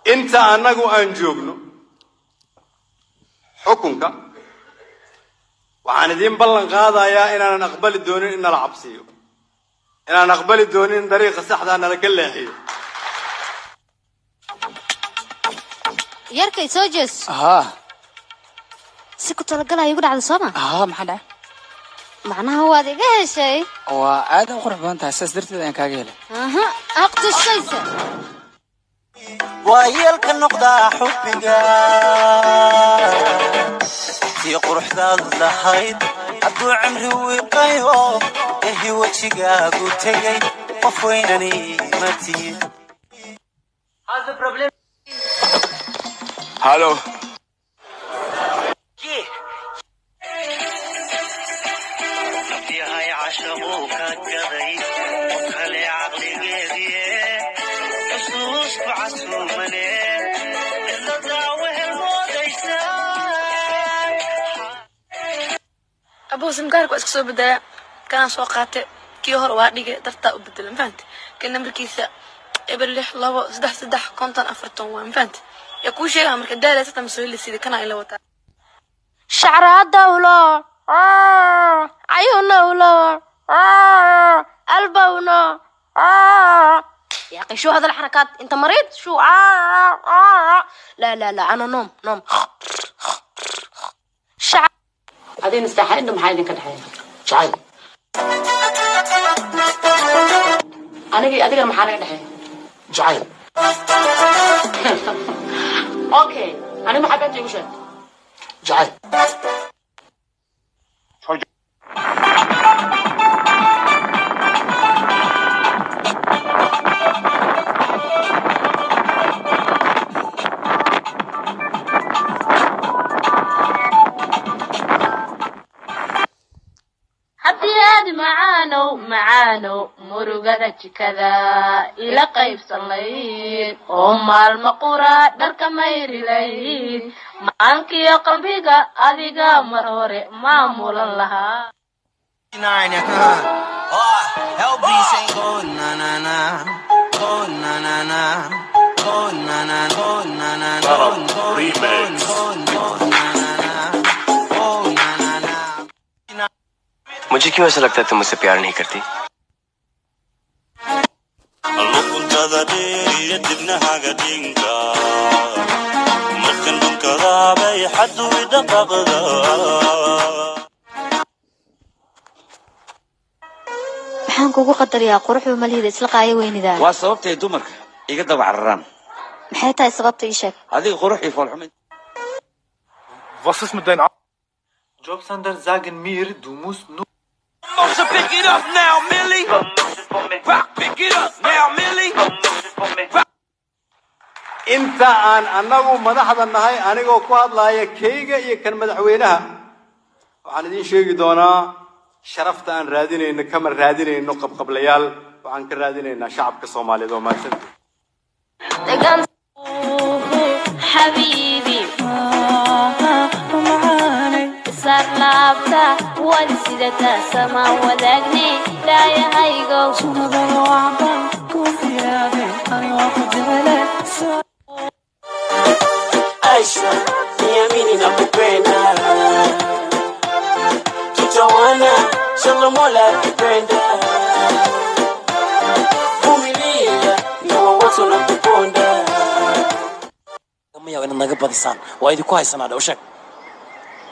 انت انغو ان joogno xukunka waxaan idin ballan qaadayaa inaan aqbali doonin in la cabsiyo inaan aqbali doonin dariiqa saxda ah la leexiyo yarkay soo jees si ku tala galay ugu dhacdo Soomaa maxaa dhacay macnaha waad iga heshay waa aad u qurux badan tahay saas darteed aan kaaga helay aqtishaysa ويلك النقطة حبك في قرحة الضحيت أبو عمري وقيو إيه وجهك قلتي وفوينني متي هذا بروبلم هالو في هاي عشقوك قضي وخلي عقلي قضي أبو سمكارك واسكسو بداية كان سوقاتي كي هور واديك درتا وبدل فهمت كنا مركيسة إبرليح لابا سدح كونتان أفرتون وان فهمت يكون شيء أمريكا دالة ستة مسؤولي لسيدي كان إلا وطا شعر الدولة عيون دولة قلبونا يا أخي شو هذا الحركات أنت مريض شو لا لا لا أنا نوم شعر هذه نستحق إنه محايدين كده شعيب أنا أديك المحارة كده شعيب أوكي أنا ما حبيت يوشد شعيب معانو مرغدك كذا إلى قيب صليت المقورة درك ميري لين مانك يا قلبك أذيك مروري معمول لها मुझे क्यों ऐसा लगता है तुम मुझसे प्यार नहीं करती maxaan kugu qadariyaa quruxda malihida isla qaayo weynida waa sababtay dumarka iga daba cararaan maxay tahay sababta ii sheeg adiga quruxii foolxumid Was ist mit deinen Jobsander sagen mir du musst nur pick it up now, Millie. Rock, pick it up now, Millie. inta aan anagu madaxda nahay anigoo ku hadlaaya keyga iyo kan madaxweynaha waxaan idin sheegi doonaa sharafta aan raadinayno kama raadinayno qabqablayaal waxaan ka raadinaynaa shacabka Soomaaliyeed oo maadsan حبيبي سرلابتا ودسيدتا سما وداغني لا يهيغو سنبا وعبا كوفيادي أني واقف جمالي Aisha, niamini nakupenda. Tutawana, inshallah Mola akipenda. Vumilia, ndio watu nakuponda. Kama yawe naga badisaan, waa idinku haysanaa u sheeg.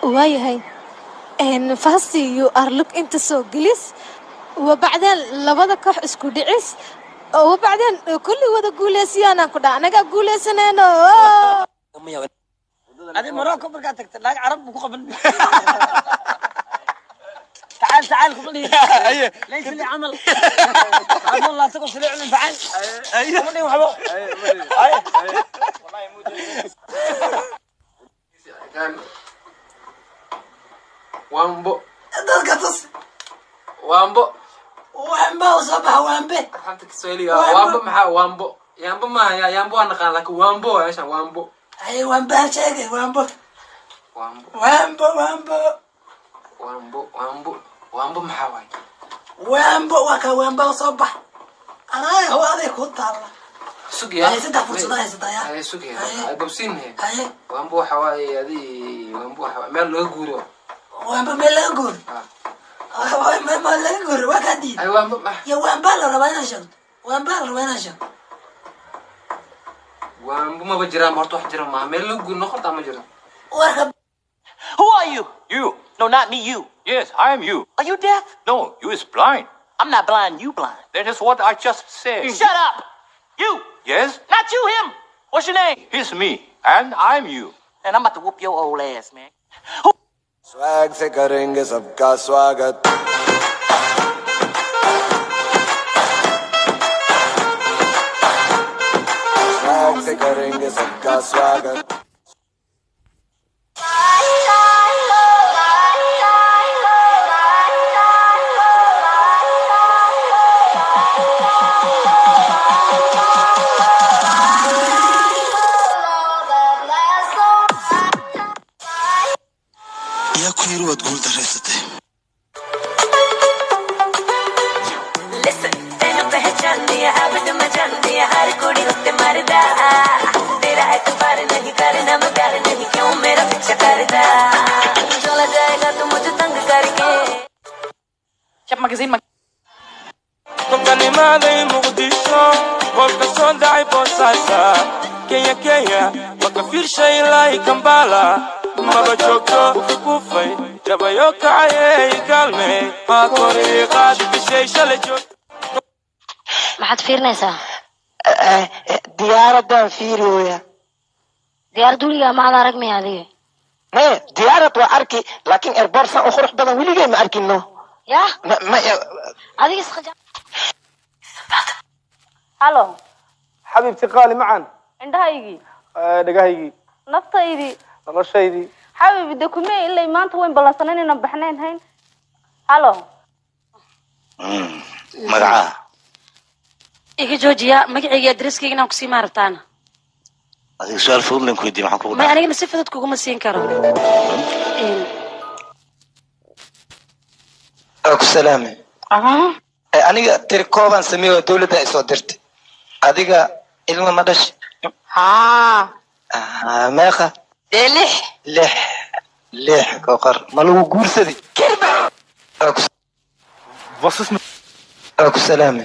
waayahay first you are look into so gliss وبعدين labada koox isku dhicis وبعدين kulli wada guuleysiyana ku dhac anaga guuleysanayno kama yawe adi Morocco marka tagta laag Arab ku qaban تعال قبلي ليش اللي عمل عبد الله تقول سريع من فعل ايوه قبلي وحبو والله يموت كان وامبو دلقطس وامبو وصبح وامبي فهمتك السؤالية وامبو محا وامبو يامبو ما يامبو انا قال لك وامبو ايش وامبو اي وامبو شيء وامبو وامبو محاوي وامبو وكا وامبو صبح انا هو هذا كنت الله سوقي سدح فرصة ستايا هاي سوقي قبسين هي وانبو حواي هذه وانبو حواي مال لو غورو وانبو مال لو غور ما لو غور وكادي ايوه وانبو يا وانبو لا ربنا شغل وانبو ربنا شغل وانبو ما بجرا مرتو حجرا ما مال لو غور نخرط ما جرا Who are you? You. No, not me, you. Yes, I am you. Are you deaf? No, you is blind. I'm not blind, you blind. That is what I just said. Shut up! You! Yes? Not you, him! What's your name? He's me, and I'm you. And I'm about to whoop your old ass, man. Swag से करेंगे सबका स्वागत स्वैग से करेंगे सबका स्वागत يا كويرو تقول درستي شاف ماجازين كنت animada مقدشو قولك صون داعي بوساسا كيا كيا وكفير شي لاي كمبالا ما بجوكو كوفي جبايو كعي كالمي ما طريقات بشي شلجو maxaad fiirinaysaa diyaaradan fiiriyoya diyaarad weligaa maad arag miya adiga maya diyaarad waa arki laakiin airport san u qurux badan weligay ma arkino ya adiga isqaja halo حبيبتي قالي معا indhahaygii dhagahaygii naftaydii noloshaydii xabibi de kumee ilaa maanta wayn ballansanan inaan baxnayn hayn halo magaca iga joojiya magacayga adreskayga inaan kusii maarataana adiga su'aal fudud leen ku weydiin maxaan kugu may anigana si fudud kuguma siin karo ku salaame aniga tirikooban sameeyo dawladda ay soo dirtay adiga ilma ma dhashay meeqa lix koqar ma lagu guursaday ku salaame